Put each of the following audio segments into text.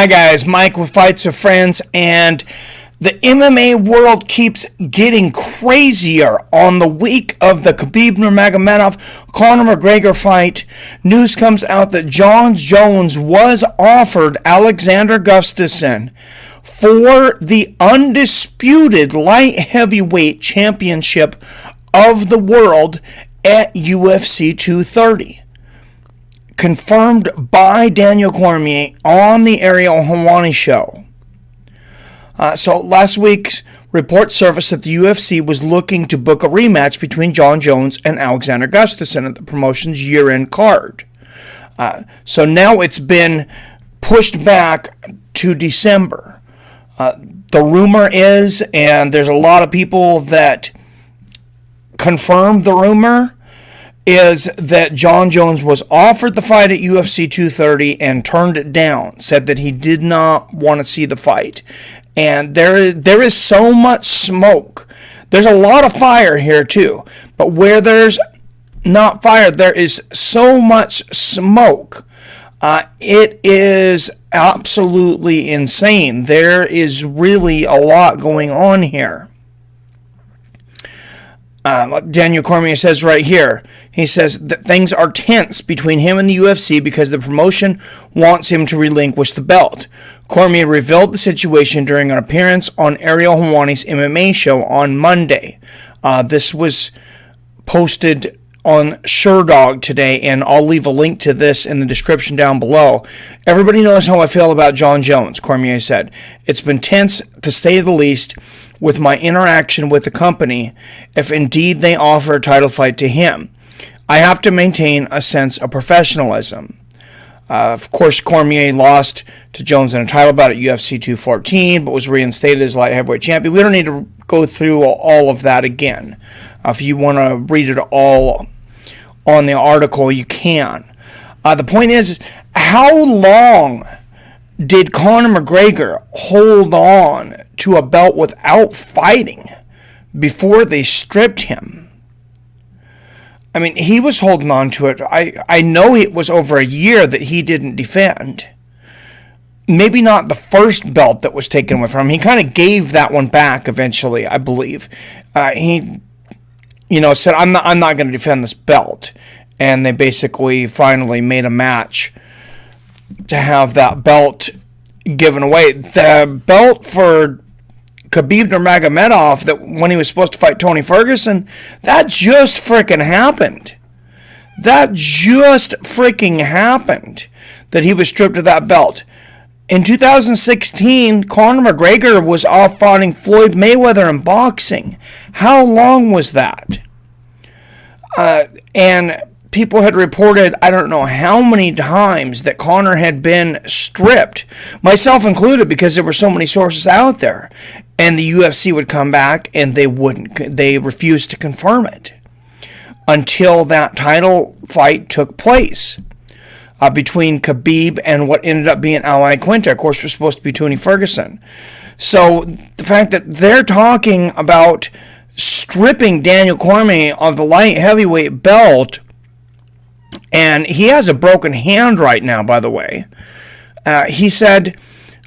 Hi guys, Mike with Fights with Friends, and the MMA world keeps getting crazier. On the week of the Khabib Nurmagomedov-Conor McGregor fight, news comes out that Jon Jones was offered Alexander Gustafsson for the undisputed light heavyweight championship of the world at UFC 230. Confirmed by Daniel Cormier on the Ariel Helwani show. So last week's report surfaced that the UFC was looking to book a rematch between Jon Jones and Alexander Gustafsson at the promotion's year-end card. So now it's been pushed back to December. The rumor is, and there's a lot of people that confirmed the rumor, is that Jon Jones was offered the fight at UFC 230 and turned it down, said that he did not want to see the fight. And there is so much smoke. There's a lot of fire here too, but where there's not fire, there is so much smoke. It is absolutely insane. There is really a lot going on here. Daniel Cormier says right here, he says that things are tense between him and the UFC because the promotion wants him to relinquish the belt. Cormier revealed the situation during an appearance on Ariel Helwani's MMA show on Monday. This was posted on Sherdog today, and I'll leave a link to this in the description down below. Everybody knows how I feel about Jon Jones, Cormier said. It's been tense, to say the least, with my interaction with the company, if indeed they offer a title fight to him. I have to maintain a sense of professionalism. Of course, Cormier lost to Jones in a title bout at UFC 214, but was reinstated as light heavyweight champion. We don't need to go through all of that again. If you want to read it all on the article, you can. The point is, how long did Conor McGregor hold on to a belt without fighting before they stripped him? I mean, he was holding on to it. I know it was over a year that he didn't defend. Maybe not the first belt that was taken away from him. He kind of gave that one back eventually, I believe. He, said, I'm not going to defend this belt. And they basically finally made a match to have that belt given away. The belt for Khabib Nurmagomedov, that when he was supposed to fight Tony Ferguson, that just freaking happened. That just freaking happened, that he was stripped of that belt. In 2016, Conor McGregor was off fighting Floyd Mayweather in boxing. How long was that? And people had reported, I don't know how many times, that Conor had been stripped, myself included, because there were so many sources out there. And the UFC would come back and they refused to confirm it until that title fight took place between Khabib and what ended up being Al Iaquinta. Of course, was supposed to be Tony Ferguson. So the fact that they're talking about stripping Daniel Cormier of the light heavyweight belt, and he has a broken hand right now, by the way. He said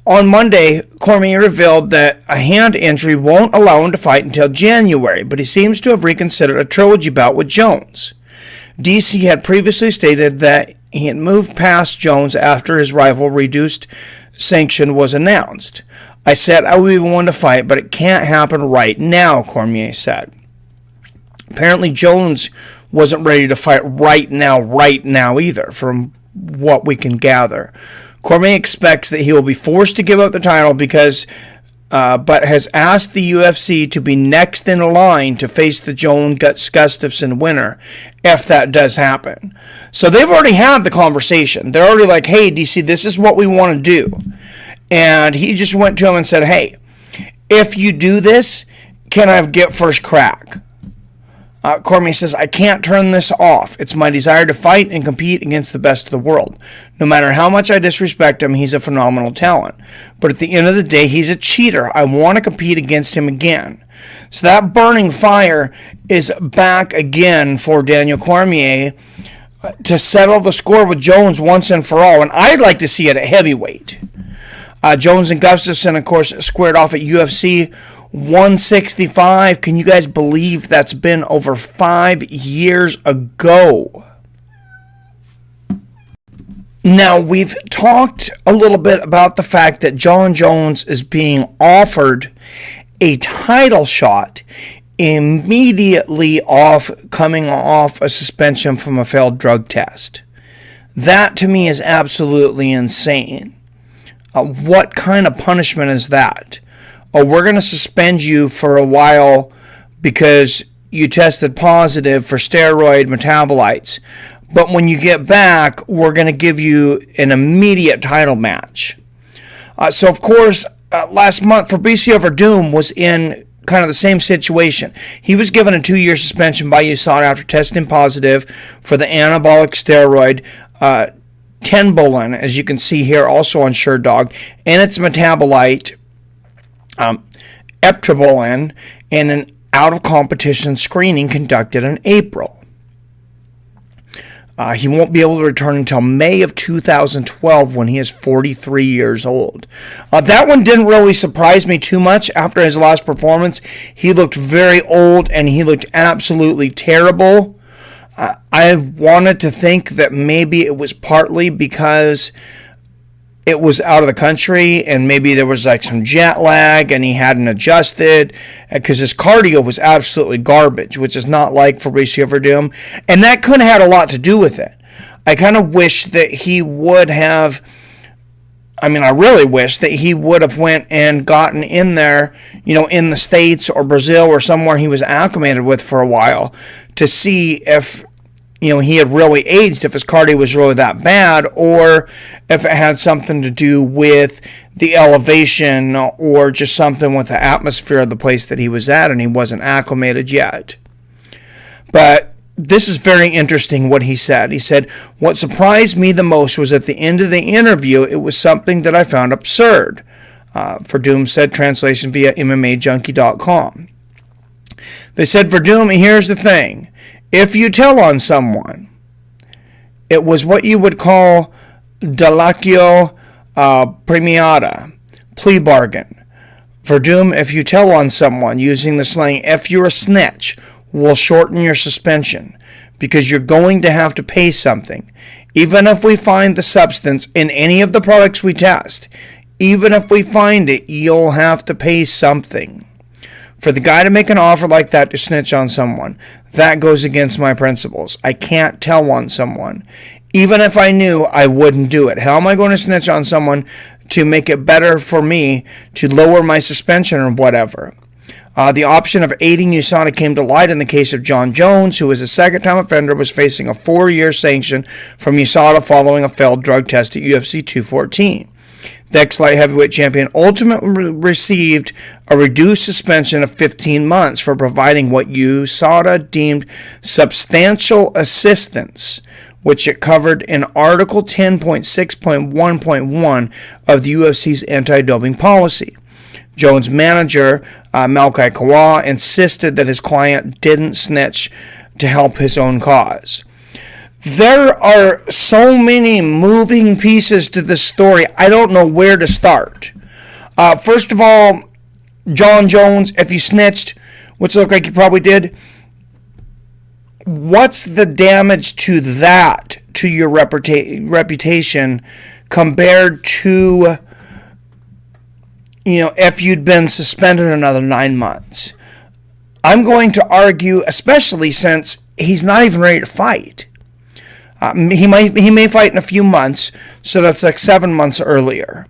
on Monday, Cormier revealed that a hand injury won't allow him to fight until January, but he seems to have reconsidered a trilogy bout with Jones. DC had previously stated that he had moved past Jones after his rival reduced sanction was announced. I said I would be willing to fight, but it can't happen right now, Cormier said. Apparently Jones wasn't ready to fight right now either, from what we can gather. Cormier expects that he will be forced to give up the title but has asked the UFC to be next in line to face the Jones-Gustafsson winner, if that does happen. So they've already had the conversation. They're already like, hey, DC, this is what we want to do. And he just went to him and said, hey, if you do this, can I get first crack? Cormier says, I can't turn this off. It's my desire to fight and compete against the best of the world. No matter how much I disrespect him, he's a phenomenal talent. But at the end of the day, he's a cheater. I want to compete against him again. So that burning fire is back again for Daniel Cormier to settle the score with Jones once and for all. And I'd like to see it at heavyweight. Jones and Gustafsson, of course, squared off at UFC 165. Can you guys believe that's been over 5 years ago? Now, we've talked a little bit about the fact that Jon Jones is being offered a title shot immediately coming off a suspension from a failed drug test. That, to me, is absolutely insane. What kind of punishment is that? Oh, we're going to suspend you for a while because you tested positive for steroid metabolites. But when you get back, we're going to give you an immediate title match. So, of course, last month, Fabricio Werdum was in kind of the same situation. He was given a 2-year suspension by USADA after testing positive for the anabolic steroid Tenbolin, as you can see here also on Sherdog, and its metabolite Eptrobolin, in an out-of-competition screening conducted in April. He won't be able to return until May of 2012 when he is 43 years old. That one didn't really surprise me too much after his last performance. He looked very old and he looked absolutely terrible. I wanted to think that maybe it was partly because it was out of the country and maybe there was like some jet lag and he hadn't adjusted because his cardio was absolutely garbage, which is not like Fabricio Werdum, and that could have had a lot to do with it. I kind of wish that he would have, I really wish that he would have went and gotten in there, in the States or Brazil or somewhere he was acclimated with for a while to see if he had really aged, if his cardio was really that bad, or if it had something to do with the elevation or just something with the atmosphere of the place that he was at and he wasn't acclimated yet. But this is very interesting what he said. He said, "What surprised me the most was at the end of the interview, it was something that I found absurd." Werdum said, translation via MMAJunkie.com. They said, "Werdum, here's the thing. If you tell on someone, it was what you would call delacio premiata, plea bargain. Werdum, if you tell on someone using the slang, if you're a snitch, we'll shorten your suspension because you're going to have to pay something. Even if we find the substance in any of the products we test, even if we find it, you'll have to pay something. For the guy to make an offer like that to snitch on someone, that goes against my principles. I can't tell on someone. Even if I knew, I wouldn't do it. How am I going to snitch on someone to make it better for me, to lower my suspension or whatever?" The option of aiding USADA came to light in the case of Jon Jones, who was a second-time offender, was facing a 4-year sanction from USADA following a failed drug test at UFC 214. The ex-light heavyweight champion ultimately received a reduced suspension of 15 months for providing what USADA deemed substantial assistance, which it covered in Article 10.6.1.1 of the UFC's anti-doping policy. Jones' manager, Malkai Kawa, insisted that his client didn't snitch to help his own cause. There are so many moving pieces to this story, I don't know where to start. First of all, Jon Jones, if you snitched, which looked like you probably did, what's the damage to that, to your reputation, compared to, if you'd been suspended another 9 months? I'm going to argue, especially since he's not even ready to fight. He may fight in a few months, so that's like 7 months earlier.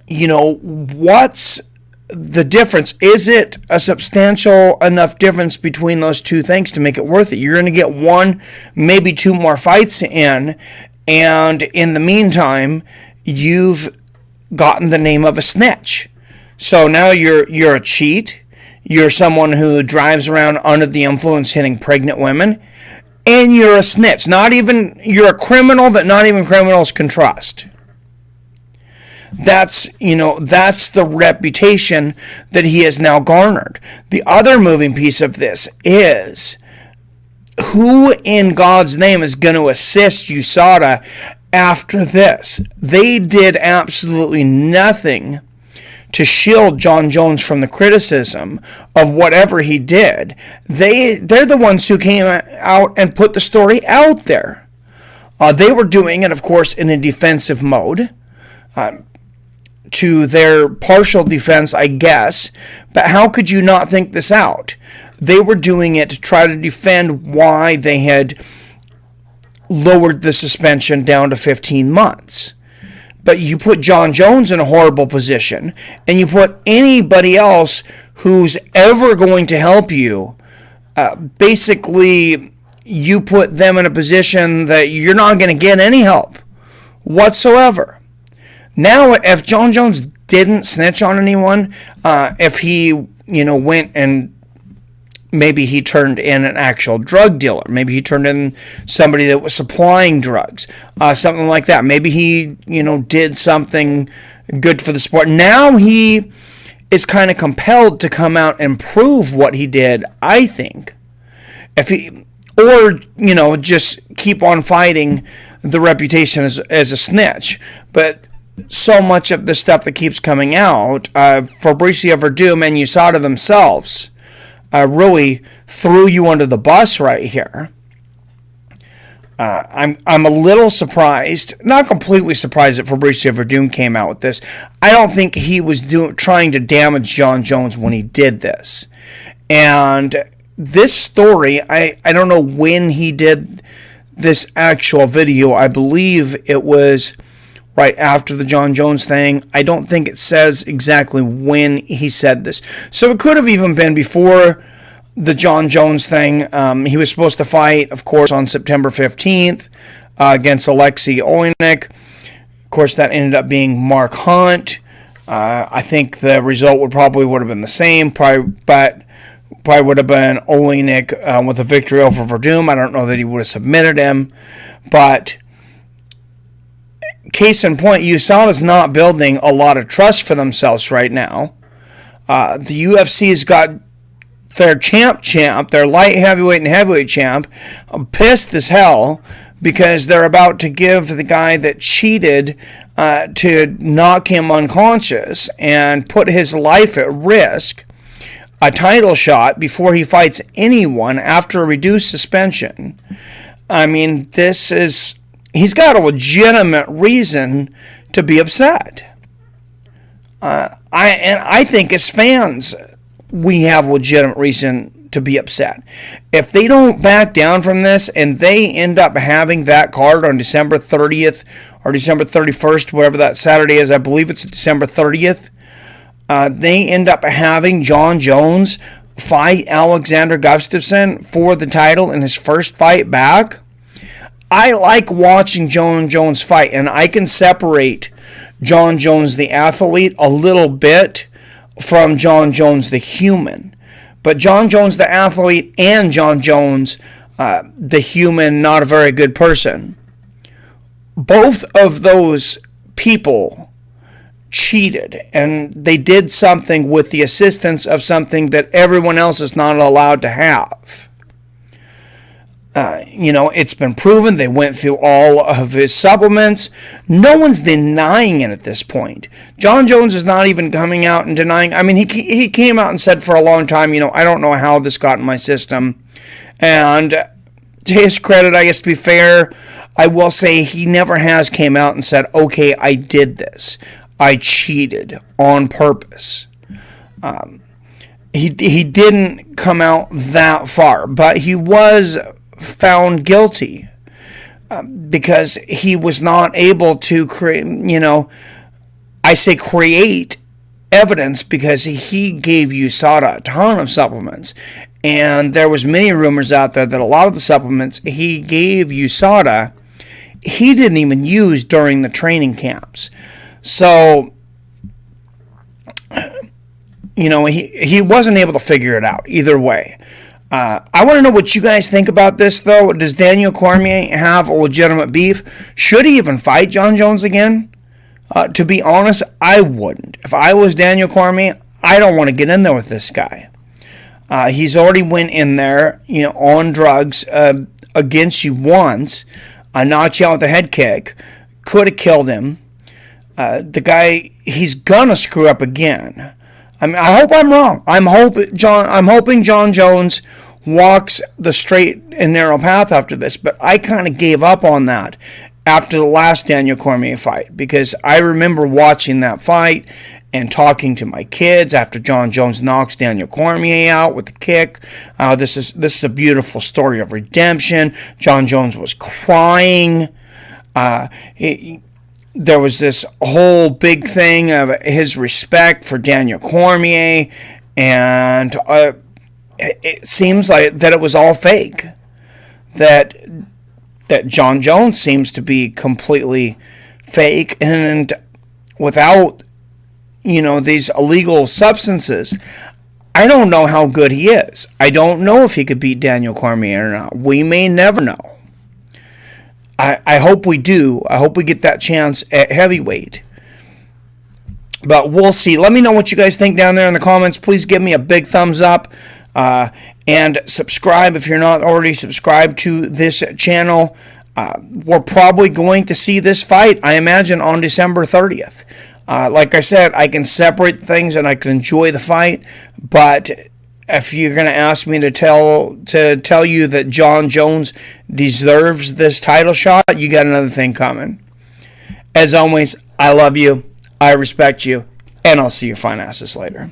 What's the difference? Is it a substantial enough difference between those two things to make it worth it? You're going to get 1, maybe 2 more fights in, and in the meantime, you've gotten the name of a snitch. So now you're a cheat. You're someone who drives around under the influence hitting pregnant women. And you're a snitch. You're a criminal that not even criminals can trust. That's the reputation that he has now garnered. The other moving piece of this is, who in God's name is going to assist USADA after this. They did absolutely nothing to shield Jon Jones from the criticism of whatever he did. They're the ones who came out and put the story out there. They were doing it, of course, in a defensive mode, to their partial defense, I guess. But how could you not think this out? They were doing it to try to defend why they had lowered the suspension down to 15 months. But you put Jon Jones in a horrible position, and you put anybody else who's ever going to help you, basically you put them in a position that you're not going to get any help whatsoever. Now, if Jon Jones didn't snitch on anyone, if he, went and maybe he turned in an actual drug dealer. Maybe he turned in somebody that was supplying drugs, something like that. Maybe he, did something good for the sport. Now he is kind of compelled to come out and prove what he did, I think. Or just keep on fighting the reputation as a snitch. But so much of the stuff that keeps coming out, Fabricio Werdum and USADA themselves really threw you under the bus right here. I'm a little surprised, not completely surprised that Fabricio Werdum came out with this. I don't think he was trying to damage Jon Jones when he did this. And this story, I don't know when he did this actual video. I believe it was right after the Jon Jones thing. I don't think it says exactly when he said this. So it could have even been before the Jon Jones thing. He was supposed to fight, of course, on September 15th against Alexei Oleinik. Of course, that ended up being Mark Hunt. I think the result would have been the same, but probably would have been Oleinik with a victory over Werdum. I don't know that he would have submitted him, but case in point, USADA's not building a lot of trust for themselves right now. The UFC's got their champ, their light heavyweight and heavyweight champ, pissed as hell because they're about to give the guy that cheated to knock him unconscious and put his life at risk a title shot before he fights anyone after a reduced suspension. I mean, he's got a legitimate reason to be upset. I think as fans, we have legitimate reason to be upset. If they don't back down from this and they end up having that card on December 30th or December 31st, whatever that Saturday is, I believe it's December 30th, they end up having Jon Jones fight Alexander Gustafsson for the title in his first fight back. I like watching Jon Jones fight, and I can separate Jon Jones the athlete a little bit from Jon Jones the human. But Jon Jones the athlete and Jon Jones the human, not a very good person, both of those people cheated, and they did something with the assistance of something that everyone else is not allowed to have. It's been proven. They went through all of his supplements. No one's denying it at this point. Jon Jones is not even coming out and denying. I mean, he came out and said for a long time, I don't know how this got in my system. And to his credit, I guess to be fair, I will say he never has came out and said, okay, I did this. I cheated on purpose. He didn't come out that far, but he was found guilty because he was not able to create evidence, because he gave USADA a ton of supplements, and there was many rumors out there that a lot of the supplements he gave USADA he didn't even use during the training camps. So he wasn't able to figure it out either way. I want to know what you guys think about this, though. Does Daniel Cormier have a legitimate beef? Should he even fight Jon Jones again? To be honest, I wouldn't. If I was Daniel Cormier, I don't want to get in there with this guy. He's already went in there, on drugs against you once, knocked you out with a head kick. could have killed him. The guy, he's gonna screw up again. I mean, I hope I'm wrong. I'm hoping Jon Jones walks the straight and narrow path after this, but I kind of gave up on that after the last Daniel Cormier fight, because I remember watching that fight and talking to my kids after Jon Jones knocks Daniel Cormier out with a kick. This is a beautiful story of redemption. Jon Jones was crying. There was this whole big thing of his respect for Daniel Cormier, and it seems like that it was all fake. That Jon Jones seems to be completely fake, and without, these illegal substances, I don't know how good he is. I don't know if he could beat Daniel Cormier or not. We may never know. I hope we do. I hope we get that chance at heavyweight. But we'll see. Let me know what you guys think down there in the comments. Please give me a big thumbs up. And subscribe if you're not already subscribed to this channel. We're probably going to see this fight, I imagine, on December 30th. Like I said, I can separate things and I can enjoy the fight. But if you're going to ask me to tell you that Jon Jones deserves this title shot, you got another thing coming. As always, I love you, I respect you, and I'll see your fine asses later.